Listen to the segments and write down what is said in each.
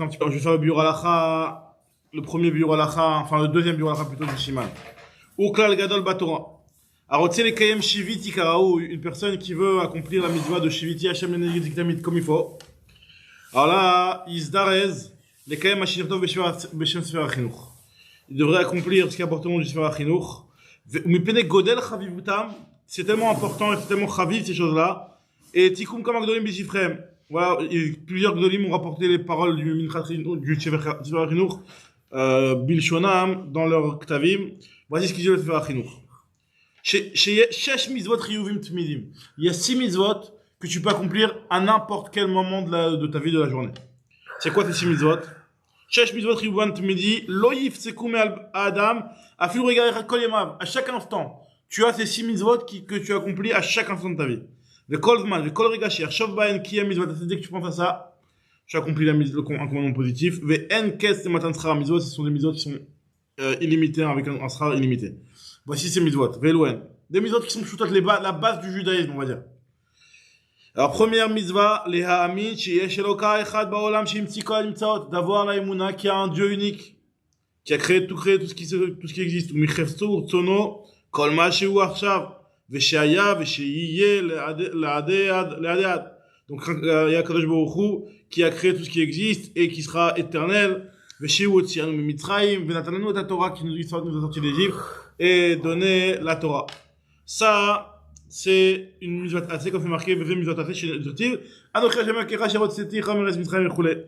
un petit peu. Je vais faire le biur halakha, le premier biur halakha, enfin le deuxième biur halakha plutôt du Shiman. Ou klal gadol batora. Alors, tu sais, les kayem shiviti karaou, une personne qui veut accomplir la mitzvah de shiviti Hashem l'energizik comme il faut. Alors là, izdarez, les kayem hashirtov beshem sefer achinuch. Il devrait accomplir ce qui est important du sefer achinuch. Mais pene godel chavivutam, c'est tellement important et c'est tellement chaviv ces choses-là. Et tikum comme agdolim bisifrem. Voilà, plusieurs gdolim ont rapporté les paroles du sefer achinuch, bilshonam, dans leur ktavim. Voici ce qu'ils disent le sefer achinuch. Shesh mitzvot riyuvim tmidim. Il y a 6 mitzvot que tu peux accomplir à n'importe quel moment de ta vie de la journée. C'est quoi ces 6 mitzvot? Shesh mitzvot riyuvim tmidi, lo yifseku me'al adam, afilu regarecha kol yemav. À chaque instant, tu as ces 6 mitzvot que tu accomplis à chaque instant de ta vie. Le kol zman, le kol regasher, shov baen kiyem mitzvot, dès que tu penses à ça, tu accomplis un commandement positif. Ve en kes matan schar mitzvot, ce sont des mitzvot qui sont illimitées avec un schar illimité. Voici ces mitzvot. Velouen. Des mitzvot qui sont toutes la base du judaïsme, on va dire. Alors, première mitzvah, les ha'amin, sheyesh eloka echad ba'olam, sheimtzi kol nimtzaot, d'avoir la emuna, qui a un Dieu unique, qui a créé tout ce qui existe. Michefzu urtsono, kol ma shehu achshav, veshaya, vesheyiye, le'adead. Donc, il y a Kadosh Baruch Hu, qui a créé tout ce qui existe et qui sera éternel. Veshehu otzianu mimitzrayim, venatananu et Torah, qui nous a sorti d'Égypte, et donner la Torah. Ça, c'est une mitzvah assez, comme c'est marqué, mitzvah assez chez Dirtiv. Anochi Hashem Elokecha Sherot Seti Chameres Mitzrayim Echule.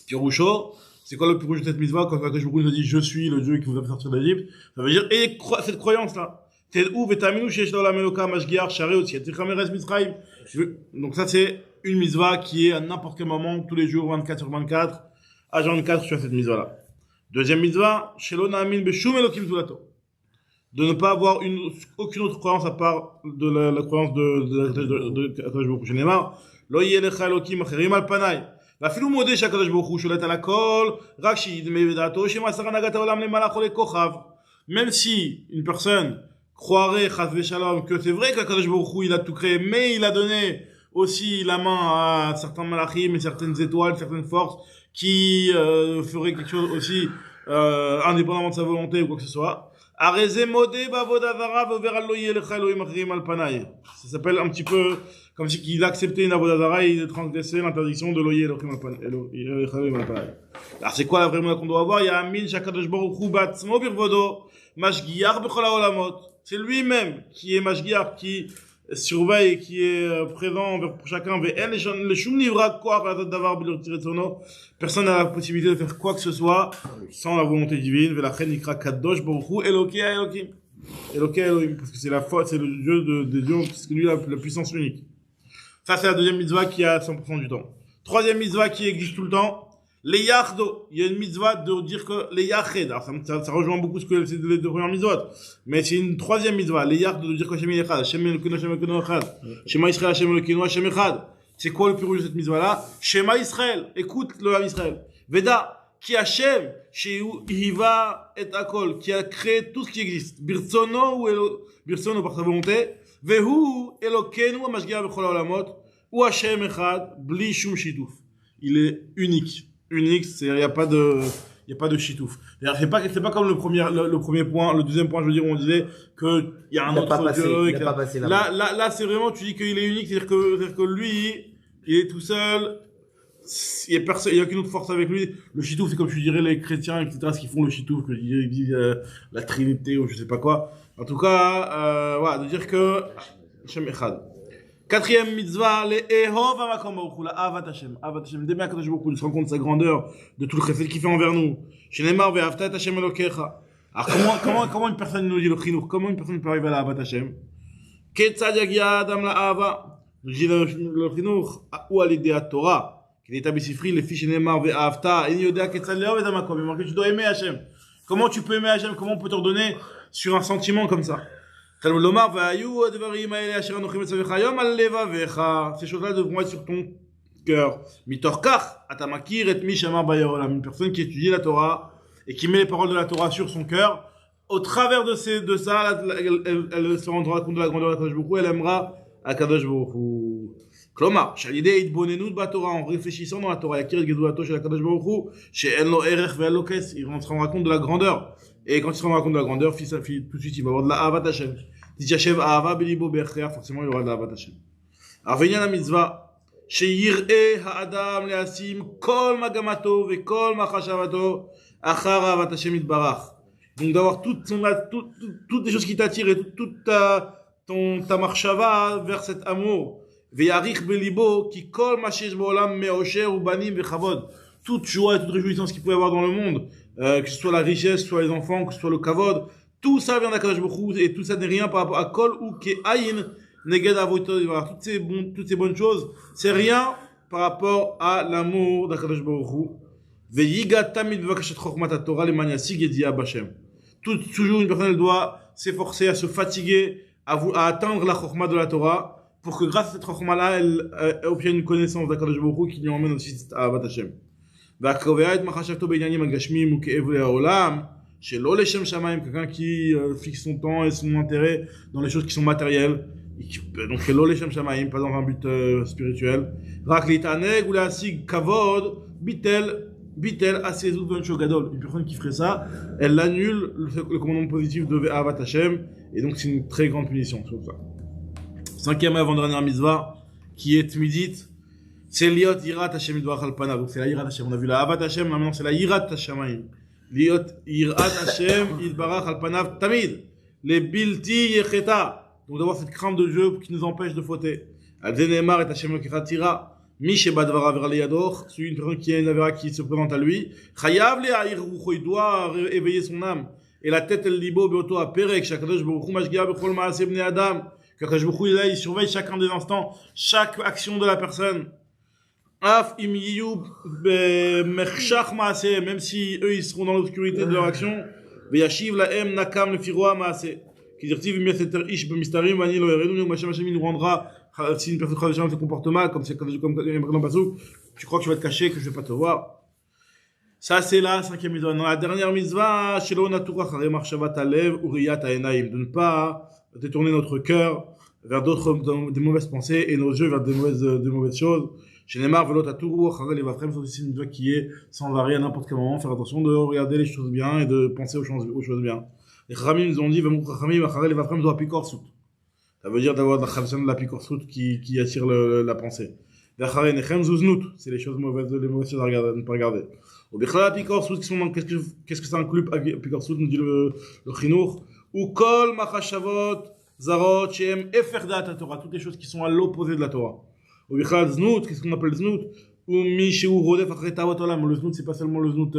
Pirusho, c'est quoi le pirouche de cette mitzvah? Quand Akadosh Baruch Hu nous dit je suis le Dieu qui vous a fait sortir d'Égypte, ça veut dire, et cette croyance-là. Ted'u vetaminu sheyesh l'olam Eloka mashgiach sharei Seti Chameres Mitzrayim. Donc ça, c'est une mitzvah qui est à n'importe quel moment, tous les jours, 24 sur 24, à 24, tu as cette mitzvah-là. Deuxième mitzvah, Shelo na'amin beshum Elokim zulato. De ne pas avoir aucune autre croyance à part de la croyance de Akadosh Baruch Hu. Shenemar, lo yeh lecha Elokim acherim al panai. ואפילו מודה שהקדוש ברוך הוא שולט על הכל, רק שידמה בדעתו שמסר הנהגת העולם למלאך או לכוכב. Même si une personne croirait, chas v'shalom, que c'est vrai qu'Akadosh Baruch Hu il a tout créé, mais il a donné aussi la main à certains malachim et certaines étoiles, certaines forces qui feraient quelque chose aussi indépendamment de sa volonté ou quoi que ce soit. Ça s'appelle un petit peu comme si il acceptait une avodazara et il transgressait l'interdiction de loyer Elohim al panay. Alors c'est quoi la vraie monnaie qu'on doit avoir? Il y a Amin Shakadosh Baruch Hu batzmo birvodo mashgiach b'chol haolamot. C'est lui-même qui est mashgiach, qui surveille, qui est présent pour chacun. Personne n'a la possibilité de faire quoi que ce soit sans la volonté divine. Parce que c'est la faute, c'est le Dieu des dieux, c'est lui la puissance unique. Ça, c'est la deuxième mitzvah qui a 100% du temps. Troisième mitzvah qui existe tout le temps. Les yachdo, il y a une mitzvah de dire que les yached, alors ça rejoint beaucoup ce que c'est les deux premières mitzvot, mais c'est une troisième mitzvah, les yachdo de dire que Hashem echad, Hashem Elokeinu Hashem Elokeinu echad, Shema Yisrael Hashem Elokeinu Hashem echad. C'est quoi le pirouge de cette mitzvah-là? Shema Yisrael, écoute le Ham Yisrael. Veda, qui Hashem, Shehu Hiva et Akol, qui a créé tout ce qui existe. Birtsono Birtsono par sa volonté, Vehu Elokeinu Amashgiach b'chol haolamot, ou Hashem echad, bli shum shituf. Il est unique. Unique, il y a pas de chitouf. C'est pas comme le premier point, le deuxième point, je veux dire, où on disait que il y a un autre Dieu. Là, c'est vraiment, tu dis qu'il est unique, c'est-à-dire que lui, il est tout seul, il y a aucune autre force avec lui. Le chitouf, c'est comme tu dirais les chrétiens, etc., ce qu'ils font le chitouf, que ils disent, la Trinité, ou je sais pas quoi. En tout cas, voilà, de dire que, Hashem Echad. Quatrième mitzvah, les ehov hamakom baruch hu, la avat Hashem. Avat Hashem, d'aimer Akadosh Baruch Hu, de se rendre compte de sa grandeur, de tout le chesed qu'il fait envers nous. Shenemar ve'ahavta et Hashem Elokecha. Alors comment une personne nous dit le chinuch? Comment une personne peut arriver à la avat Hashem? Ketzad yagia adam la ava. Nous dit le chinuch, ou à l'idée à Torah, qui est établi sifri, les fiches Shenemar ve'ahavta, et yodea ketzad le'ov et hamakom. Il marque que tu dois aimer Hashem. Comment tu peux aimer Hashem? Comment on peut t'ordonner sur un sentiment comme ça? Ces choses-là devront être sur ton cœur. Une personne qui étudie la Torah et qui met les paroles de la Torah sur son cœur, au travers de ça, elle se rendra compte de la grandeur d'Akadosh Baruch Hu, elle aimera Akadosh Baruch Hu. Klomar, Shalidé Idbonenut Batora, en réfléchissant dans la Torah, Yakir Gedulato chez la Kadosh Baruch Hu, chez Enlo Erech Ve'Elo Kes, il se rendra compte de la grandeur. Et quand il se rendra compte de la grandeur, tout de suite, il va avoir de la Ahavat Hashem. Tityachev Ahava Belibo Be'Cher, forcément, il y aura de la Ahavat Hashem. Alors, venez à la mitzvah. Sheyir'e ha'adam le'asim kol magamato ve'kol machashavato achar ahavat Hashem yitbarach. Donc d'avoir toutes les choses qui t'attirent et toute ta marchava vers cet amour. Ve'yarich belibo ki kol ma sheyesh ba'olam me'osher ubanim ve'chavod. Toute joie et toute réjouissance qu'il peut y avoir dans le monde, que ce soit la richesse, que ce soit les enfants, que ce soit le kavod, tout ça vient d'Akadosh Baruch Hu et tout ça n'est rien par rapport à kol ou ke'ayin neged avoto. Toutes ces bonnes choses, c'est rien par rapport à l'amour d'Akadosh Baruch Hu. Ve'yiga tamid v'vakashat chokhmat haTorah leman yasig yediah b'Hashem. Toujours une personne elle doit s'efforcer à se fatiguer à atteindre la chokhmah de la Torah pour que grâce à cette chokhmah-là, elle obtienne une connaissance d'Akadosh Baruch Hu qui lui emmène aussi à Ahavat Hashem. והקובע את מחשבתו בעניינים הגשמיים וכאבי העולם, שלא לשם שמיים, quelqu'un qui fixe son temps et son intérêt dans les choses qui sont matérielles, donc שלא לשם שמיים, pas dans un but spirituel, רק להתענג ולהשיג כבוד, ביטל עשיזות ועונשו גדול. Une personne qui ferait ça, elle annule le commandement positif de Ahavat Hashem, et donc c'est une très grande punition, c'est comme ça. Cinquième et avant-dernière mitzvah, qui est Tmidit, c'est liot yirat Hashem yitbarach al panav. Donc c'est la yirat Hashem. On a vu la avat Hashem, maintenant c'est la yirat Hashemayim. Liot yirat Hashem yitbarach al panav tamid. Les bilti yecheta. Donc d'avoir cette crainte de Dieu qui nous empêche de fauter. Al zenemar et Hashem lokichatira. Mi sheba dvara vera leyador. C'est une personne qui a une avera qui se présente à lui. Chayav le'ahir rucho. Il doit éveiller son âme. Et la tête el libo beoto aperek. Shakadosh baruch hu mashgiah bechol ma'aseh bnei adam. Qu'Akadosh baruch hu il surveille chacun des instants, chaque action de la personne. Af im yiyu b'mechshach ma'aseh, même si eux ils seront dans l'obscurité de leur action, v'yashiv lahem nakam lefiroa ma'aseh. Qui dirtiv im yaseter ish b'mistarim v'ani lo yeredu, donc Hashem nous rendra, si une personne se comporte mal, comme dans le pasuk, tu crois que tu vas te cacher, que je vais pas te voir. Ça c'est la cinquième mitzvah. Dans la dernière mitzvah, shelo natura chare marchavat alev uriyat ha'enaim, de ne pas détourner notre cœur vers des mauvaises pensées et nos yeux vers des mauvaises choses. Chez Neymar, Velot Atourou, Kharel et Vafrem, c'est aussi une mitzvah qui est sans varier à n'importe quel moment. Faire attention de regarder les choses bien et de penser aux choses bien. Les Khamim nous ont dit, Vamou Khamim, Kharel et Vafrem doivent pikor sout. Ça veut dire d'avoir de la pikor sout qui attire la pensée. Les Kharel Nechem Zouznut, c'est les choses mauvaises, choses à regarder, ne pas regarder. Au Bichla, la pikor sout, qu'est-ce que ça inclut, pikor sout, nous dit le Chinour. Ou Kol Machashavot, Zarot, Shem, Eferdat Torah, toutes les choses qui sont à l'opposé de la Torah. Ou bichal znout, qu'est-ce qu'on appelle znout? Ou mishéu rodef achre ta'avot olam. Le znout, c'est pas seulement le znout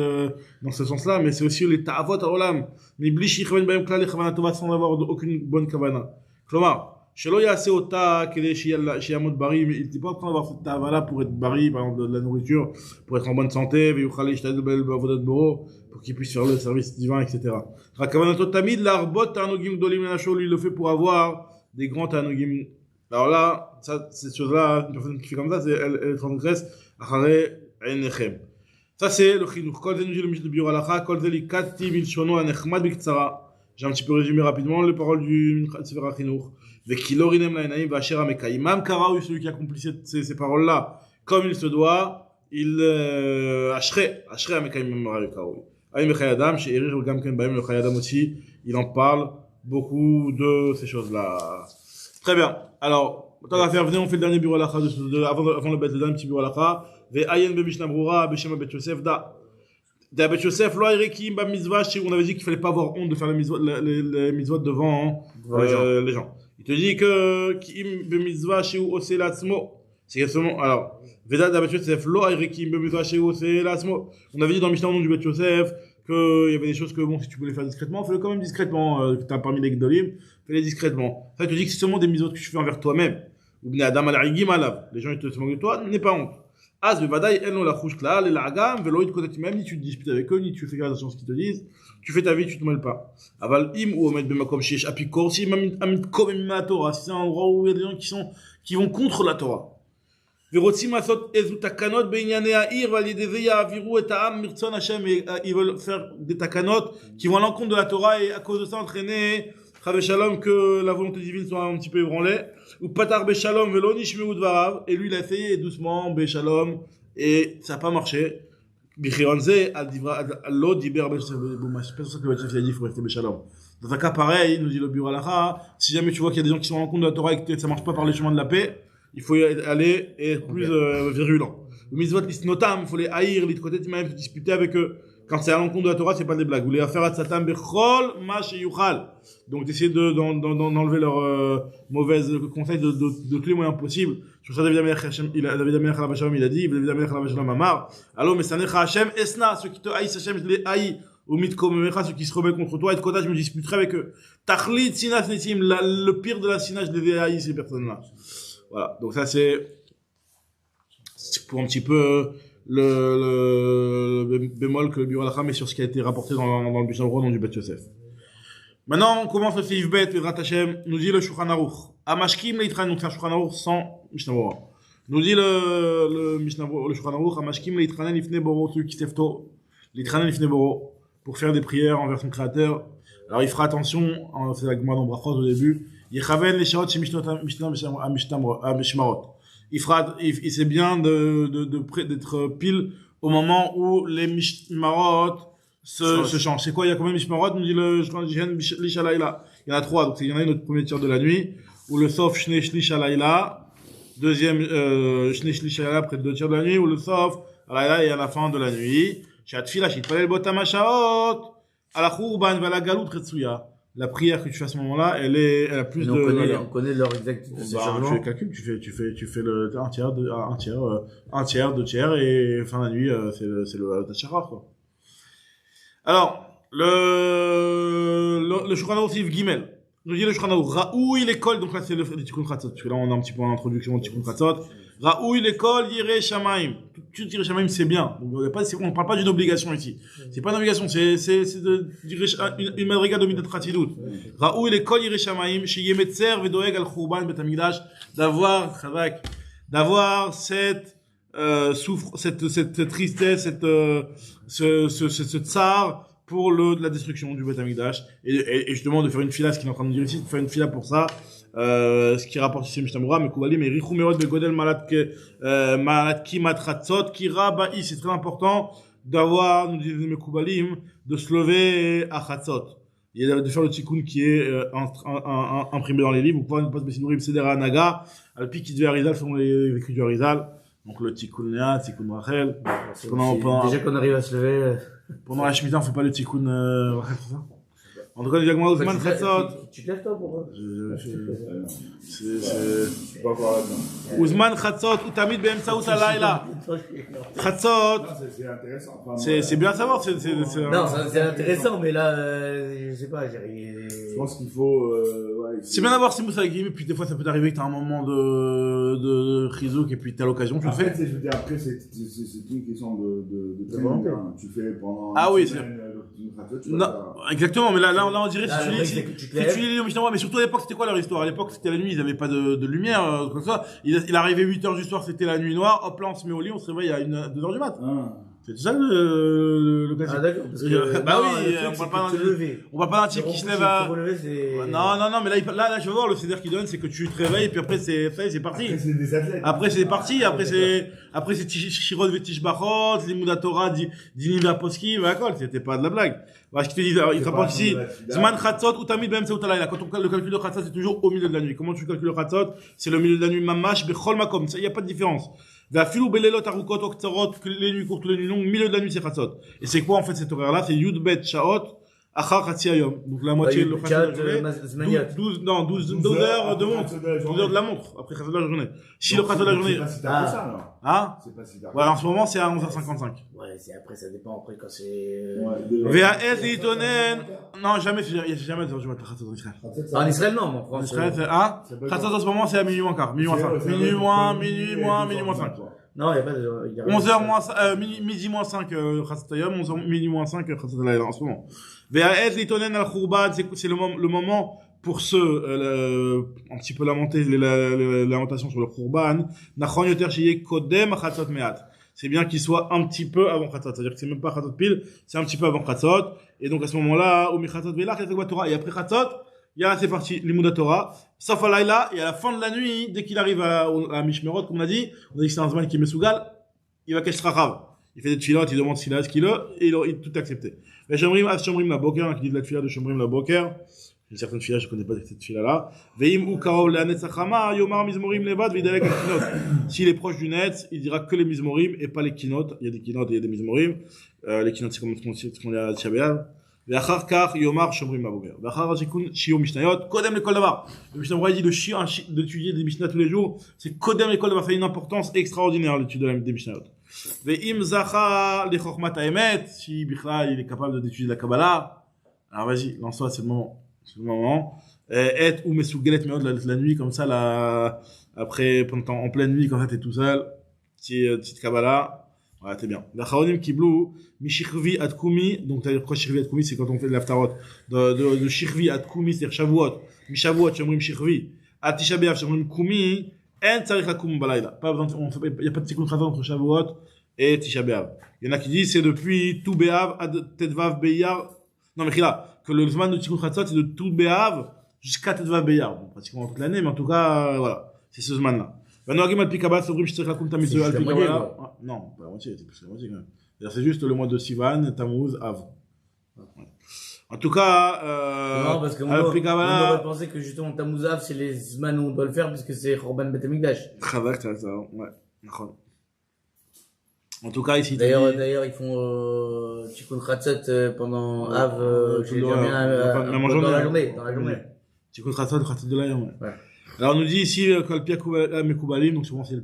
dans ce sens-là, mais c'est aussi les ta'avot olam. Mais blishi chaven bayem klal chavana tova sans avoir aucune bonne kavana. Klomar, shelo yase ota kede shiyamot bari, mais il n'est pas en train d'avoir cette ta'avala pour être bari, par exemple de la nourriture, pour être en bonne santé, veyuchal ishtadel bel bavodat boro, pour qu'il puisse faire le service divin, etc. Rakavanatot tamid larbot ta'anogim gdolim lenasho, lui il le fait pour avoir des grands ta'anogim. Alors là, cette chose-là, une personne qui fait comme ça, elle transgresse achare einechem. Ça c'est le chinuch. Kol ze nous dit le Mishnah de Biur Halacha, kol ze likati milshono anechmad biktsara. J'ai un petit peu résumé rapidement les paroles du Sefer HaChinuch. Vekilor inem la'enayim v'asher ha'mekayim. Mam karaou, celui qui accomplit ces paroles-là, comme il se doit, il ashrei ha'mekayim mam karaou. Ayim b'chay adam, she'erir gam ken b'ayim le chay adam aussi, il en parle beaucoup de ces choses-là. Très bien. Alors, tant qu'à faire, venez, on fait le dernier bureau halacha avant le dernier petit bureau halacha. Ve'ayen be'mishnah brura be'shem Bet Yosef da. Da Bet Yosef lo ayrekim ba mitzvah, on avait dit qu'il fallait pas avoir honte de faire les mitzvot devant les gens. Il te dit que kim be mitzvah chez ou osé l'atzmo. C'est seulement alors Veda da Bet Yosef lo ayrekim be mitzvah chez ou osé l'atzmo. On avait dit dans le Mishnah du Bet Yosef que il y avait des choses que bon, si tu voulais les faire discrètement, fais-le quand même discrètement. T'as parmi les gdolim, fais-les discrètement. Ça, il te dit que c'est seulement des mitzvot que tu fais envers toi-même. Ou bnei adam al-aigim alav. Les gens ils te moquent de toi, n'aie pas honte. Az bevadaï elno la chouch klal el agam velo it kodet même, ni tu te disputes avec eux, ni tu fais attention à ce qu'ils te disent. Tu fais ta vie, tu te mêles pas. Aval im ou omet bemakom sheyesh apikor si amit komem ma Torah. Si c'est un endroit où il y a des gens qui vont contre la Torah. ורוצים לעשות איזו תקנות בענייני העיר ועל ידי זה יעבירו את העם מרצון השם, ils veulent faire des takanos qui vont à l'encontre de la Torah et à cause de ça entraîner Chave Shalom, que la volonté divine soit un petit peu ébranlée. Ou Patar Beshalom, Velo Nishmeu Dvarav. Et lui, il a essayé doucement, Beshalom, et ça n'a pas marché. Bichironze, Allo, Diber, c'est pour ça que le chef a dit, il faut rester Beshalom. Dans un cas pareil, nous dit le bureau Alaha, si jamais tu vois qu'il y a des gens qui sont en compte de la Torah et que ça marche pas par les chemins de la paix, il faut y aller et être plus virulent. Le mitzvot lisnotam, il faut les haïr, les côtés même se disputer avec eux. Quand c'est à l'encontre de la Torah, c'est pas des blagues. Vous voulez faire à Satan bechol ma sheyuchal. Donc d'essayer d'enlever leurs mauvaises conseils de tous les moyens possibles. Sur ça, David Amelech Alav Shalom, il a dit, David Amelech Alav Shalom Amar. Alors, mais sanecha Hashem esna, ceux qui te haïssent Hashem, je les haïs. Ou mitkomemecha, ceux qui se rebellent contre toi, et de côté, je me disputerai avec eux. Tachlit sinas nesim, le pire de la sinas, je les haïs, ces personnes-là. Voilà. Donc ça, c'est pour un petit peu le bémol que le bureau Alacha met sur ce qui a été rapporté dans le Mishnah Berurah, dans du Beth Yosef. Maintenant, on commence le Seif Bet, Vedrat Hashem, nous dit le Shulchan Aruch. Amashkim leitran, donc c'est un Shulchan Aruch sans Mishnah Berurah. Nous dit le Shulchan Aruch, Amashkim leitran ifne boro, celui qui s'efto, leitran ifne boro, pour faire des prières envers son créateur. Alors il fera attention, c'est la Gemara dans Brachot au début, Yechaven les shaot chez Mishmarot. Il c'est bien d'être pile au moment où les Mishmarot se changent. C'est quoi? Il y a combien de Mishmarot? Nous dit le Shlish Halayla. Il y en a 3. Donc il y en a une autre premier tiers de la nuit, ou le Sof Shne Shlish Halayla, deuxième Shne Shlish Halayla après 2 tiers de la nuit, ou le Sof Halayla et à la fin de la nuit. Shatfila Shitpalel Botam Hashaot, Ala Khurban Vala Galut Retsuya. La prière que tu fais à ce moment-là, elle a plus de on connaît leur exactitude. Tu fais le calcul, tu fais le un tiers, 2 tiers, et fin de la nuit, c'est le Tachara, quoi. Alors, le Shulchan Aruch Sif Gimel. Nous dit le Shulchan Aruch, Raoui l'école, donc là c'est le Tikkun Chatzot, parce que là on a un petit peu en introduction au Tikkun Chatzot. Raoui l'école, Yireh Shamaim. Tout Yireh Shamaim c'est bien. Donc, on parle pas d'une obligation ici. C'est pas une obligation, c'est une madriga de Midat Chatidut. Raoui l'école, Yireh Shamaim, chez Yemetzer Vedoeg al Khurban Bet Hamikdash, d'avoir cette tristesse, ce tsar pour la destruction du Beth Hamikdash, et justement de faire une fila, ce qu'il est en train de dire ici, de faire une fila pour ça, ce qui rapporte ici Mishnah Berurah, mais Kouvalim et Richou Merod Begodel Malat Kimat Chatzot Kira Ba'i, c'est très important d'avoir, nous disent les Mekoubalim, de se lever à Chatzot. Il y a de faire le tikkun qui est imprimé dans les livres, vous pouvez ne pas se baisser nourrir Sedera Naga, Alpi qui devait Arizal selon les écrits du Arizal. Donc le tikkun Léa, tikkun Rachel. Déjà qu'on arrive à se lever. Pendant la Shemitah, on fait pas le tikkun Rachel, c'est ça? En tout cas, le Gemara Ouzman Chatzot. Tu te lèves toi pour je suis pas encore là-dedans. Ouzman Chatzot, Utamid Be'emsaout Halayla. Chatzot. C'est intéressant. C'est bien à savoir. Non, c'est intéressant, mais là, je sais pas, je pense qu'il faut, c'est bien d'avoir ces moussagim, et puis des fois ça peut t'arriver que t'as un moment de chizouk, et puis t'as l'occasion, tu le fais. Je veux dire, après, c'est une question de volonté. Tu fais pendant. Ah oui, c'est. Non, exactement, mais là, on dirait, si tu lis le Mishnah, mais surtout à l'époque, c'était quoi leur histoire? À l'époque, c'était la nuit, ils avaient pas de lumière, comme ça. Il arrivait 8h du soir, c'était la nuit noire, hop là, on se met au lit, on se réveille à 2h du mat. C'est tout ça le classique. Ah d'accord, parce que bah oui, on parle pas d'un type qui se lève à... Non, mais là, je veux voir, le CDR qui donne, c'est que tu te réveilles, et puis après, c'est parti. Après, c'est parti, après, c'est Shirot Vetish Bachot, Limouda Torah, Diniva Poski, voilà, c'était pas de la blague. Voilà, je te dis, il rapporte ici, Zman Chatzot, Utamid Be'em Seutalayla. Quand le calcul de Chatzot, c'est toujours au milieu de la nuit. Comment tu calcules le Chatzot? C'est le milieu de la nuit, Mamash, Bechol Makom. Il n'y a pas de différence. Filou Belelot Arukot Oktzarot, les nuits courtes, les nuits longues, milieu de la nuit, c'est Chatzot. Et c'est quoi, en fait, cet horaire-là? C'est Yud Bet Shaot, Achar Chatzi Hayom. Donc, la moitié de le Chatzot de la journée. 12 heures de montre. 12 heures de la montre. Après Chatzot de la journée. Si le Chatzot de la journée. C'est pas si tard que ça, alors. Hein? C'est pas si tard. Ouais, en ce moment, c'est à 11h55. Ouais, c'est après, ça dépend après quand c'est. VAS et Itonen. Non, jamais, il y a jamais de jour de Chatzot en Israël. En Israël, non, mais en France. En Israël, c'est, hein? Chatzot en ce moment, c'est à minuit moins quart. Minuit moins 5. Minuit moins 5. Non, il n'y a pas de... 11h moins, midi moins 5, Chatzotayom, 11h, midi moins 5, Chatzotayom, en ce moment. VAS, l'itonen al-Khurban, c'est le moment pour ceux, un petit peu lamenter, lamentation sur le Khurban. Nachon yoter shiye kodem Chatzot me'at. C'est bien qu'il soit un petit peu avant Chatzot. C'est-à-dire que c'est même pas Chatzot pile, c'est un petit peu avant Chatzot. Et donc, à ce moment-là, au mi Chatzot velach, et après Chatzot, Yalla, c'est parti, Limouda Torah. Sauf à Laïla, et à la fin de la nuit, dès qu'il arrive à Mishmerot, comme on a dit que c'est un Zman qui est Mesougal, il va Kesh Rachav. Il fait des tfilotes, il demande s'il a ce qu'il a, et il tout accepté. Mais Shomrim la Boker, qui dit de la tfila de Shomrim la Boker. Une certaine tfila, je connais pas cette tfila-là. Veim ou Karov le Hanetzachama, Yomar Mizmorim Levad, Vidalek Kinot. S'il est proche du net, il dira que les Mizmorim et pas les Kinot. Il y a des Kinot et il y a des Mizmorim. Les Kinot, c'est comme ce qu'on a à Tchabéav. ואחר כך יומר שומרים בבוקר. ואחר השיקון שיעור משניות, קודם לכל דבר. Le Mishnah Berurah dit d'étudier des Mishnah tous les jours, c'est קודם לכל דבר, fait une importance extraordinaire l'étude des Mishnayot. ואם זכה לחוכמת האמת, si בכלל il est capable d'étudier la Kabbalah, alors vas-y, lance-toi, c'est le moment. C'est le moment. Et ou mesougelet meod la nuit comme ça, après, en pleine nuit, quand ça t'es tout seul, petite Kabbalah. Ouais, t'es bien. La Chaonim Kiblou, Mishirvi ad Kumi, donc t'as quoi Shirvi ad Kumi, c'est quand on fait de l'aftarot. De Shirvi ad Kumi, c'est-à-dire Shavuot. Mishavuot, Shomrim Shirvi. Ad Tisha B'Av, Shomrim Kumi, en Tzarich Lakum Balayla. Pas besoin, il y a pas de tikkun chatat entre Shavuot et Tisha B'Av. Il y en a qui disent, c'est depuis tout B'Av ad Tedvav B'Iyar. Non, mais là, que le Zman de tikkun chatat, c'est de tout B'Av jusqu'à Tedvav B'Iyar. Bon, pratiquement toute l'année, mais en tout cas, voilà. C'est ce Zman-là. והנוהגים על פי קבלה סוברים שצריך לקום את המצווה על פי קבלה. Non, pas la moitié, c'est plus la moitié quand même. C'est juste le mois de Sivan, Tammuz, Av. En tout cas, non, parce qu'on aurait pensé que justement Tammuz Av, c'est les Zman où on doit le faire, parce que c'est Korban Bet Hamikdash. Chavak, ça, ouais. En tout cas, ici. D'ailleurs, ils font Tikkun Chatzot pendant Av, je veux dire bien, dans la journée. Tikkun Chatzot de la journée. Ouais. Alors on nous dit ici Kalpia Mekoubalim, donc souvent c'est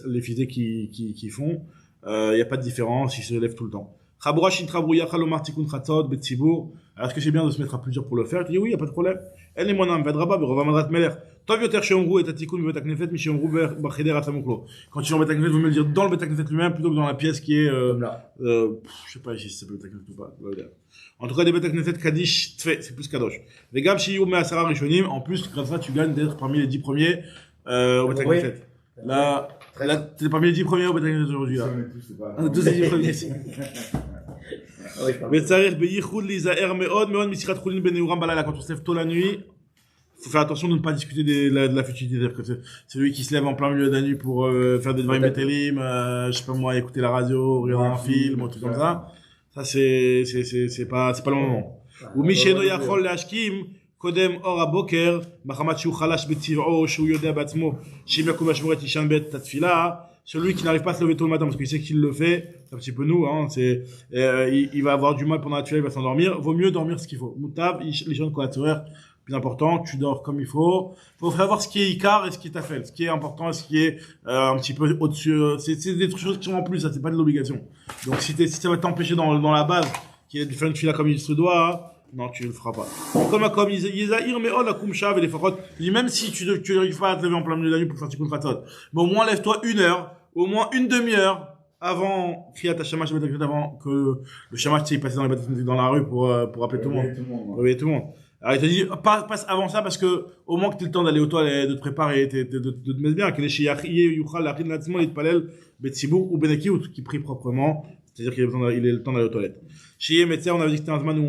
les fidèles qui font. Il n'y a pas de différence, ils se lèvent tout le temps. Chabura Shintra Brouya Chalomar Tikkun Chatzot Betzibur. Alors est-ce que c'est bien de se mettre à plusieurs pour le faire? Tu dis oui, il n'y a pas de problème. Elle est monam Vedraba Berova Madrat Meler. Tov Yoter Sheomru et Tatikun Bet Knefet Mi Sheomru Bacheder Atamuklo. Quand tu es en Bet Knefet, il vaut mieux le dire dans le Bet Knefet lui-même plutôt que dans la pièce qui est je sais pas ici si ça peut Bet Knefet ou pas. En tout cas, des Bet Knesset Kaddish Tfe, c'est plus Kadosh. Les gars, si Youm Asara Rishonim, en plus, grâce à ça, tu gagnes d'être parmi les 10 premiers au Bet Knesset. Là, t'es parmi les 10 premiers au Bet Knesset aujourd'hui, là. Tous les 10 premiers. וצריך בייחוד להיזהר מאוד מאוד משיחת חולין בנעורם בלילה. Quand on se lève tôt la nuit, faut faire attention de ne pas discuter de la futilité. C'est-à-dire que c'est lui qui se lève en plein milieu de la nuit pour faire des dvarim betelim, je sais pas moi, écouter la radio, regarder un film, ou tout comme ça. Ça, c'est pas le moment. Ou Misheno Yachol Lashkim, Kodem Or Aboker, Mahamat Shu Khalash Betiv'o, Shu Yodea Batzmo, Shim Yakum Ashmoret Ishan Bet Tatfila. Celui qui n'arrive pas à se lever tôt le matin parce qu'il sait qu'il le fait, c'est un petit peu nous, hein, il va avoir du mal pendant la tuile, il va s'endormir. Vaut mieux dormir ce qu'il faut. Moutav, les jeunes collatéraires, plus important, tu dors comme il faut. Faut savoir ce qui est Icar et ce qui est Tafel, ce qui est important et ce qui est un petit peu au-dessus. C'est des choses qui sont en plus, ça c'est pas de l'obligation. Donc si ça va t'empêcher dans la base, qui est de faire une fila comme il se doit, non, tu ne le feras pas. Comme Yézaïr, mais oh la Kumshav et les Fakot. Même si tu n'arrives pas à te lever en plein milieu de la nuit pour faire Tikkun Chatzot, mais au moins lève-toi une heure, au moins une demi-heure avant Kriyat HaShamash, avant que le Shamash passe dans la rue pour appeler tout le monde. Réveiller tout le monde. Alors il te dit passe avant ça parce que au moins que tu aies le temps d'aller aux toilettes, de te préparer, de te mettre bien, qu'il est yuchal lachin latzmo litpalel betzibur ou benekiut qui prie proprement, c'est-à-dire qu'il a le temps d'aller aux toilettes. Chez Metzer, on avait dit que c'était un zman où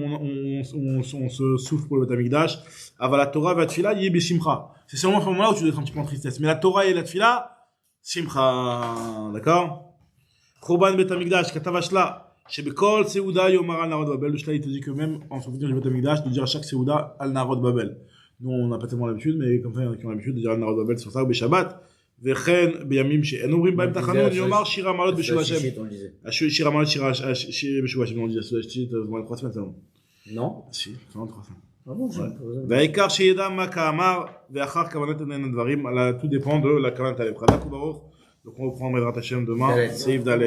on se souffle pour le Bet Hamikdash. Ava la Torah va tfila yé besimcha. C'est seulement à ce moment-là où tu dois être un petit peu en tristesse. Mais la Torah et la tfila, simcha, d'accord? Churban Bet Hamikdash katavashla. Chez Bekol, Seouda, Yomar al Narod Babel. Le Shla, il te dit que même en souvenir du Bet Hamikdash, de dire à chaque Seouda al Narod Babel. Nous, on n'a pas tellement l'habitude, mais comme ça, il y en a qui ont l'habitude de dire al Narod Babel sur ça, ou Beshabbat. Vechen, Beyamim, En Oubrim Baim Tachanun, Yomar, Shira Malot, Beshu Hashem. Shira Malot, Shira Beshu Hashem, on dit, c'est 3 semaines, ça. Non? Si, 3 semaines. Ah bon, והעיקר שידע מה כאמר, ואחר כוונת הדברים, tout dépend de la כוונת הלב. חזק וברוך, donc on reprend בעזרת השם demain, סעיף ד'.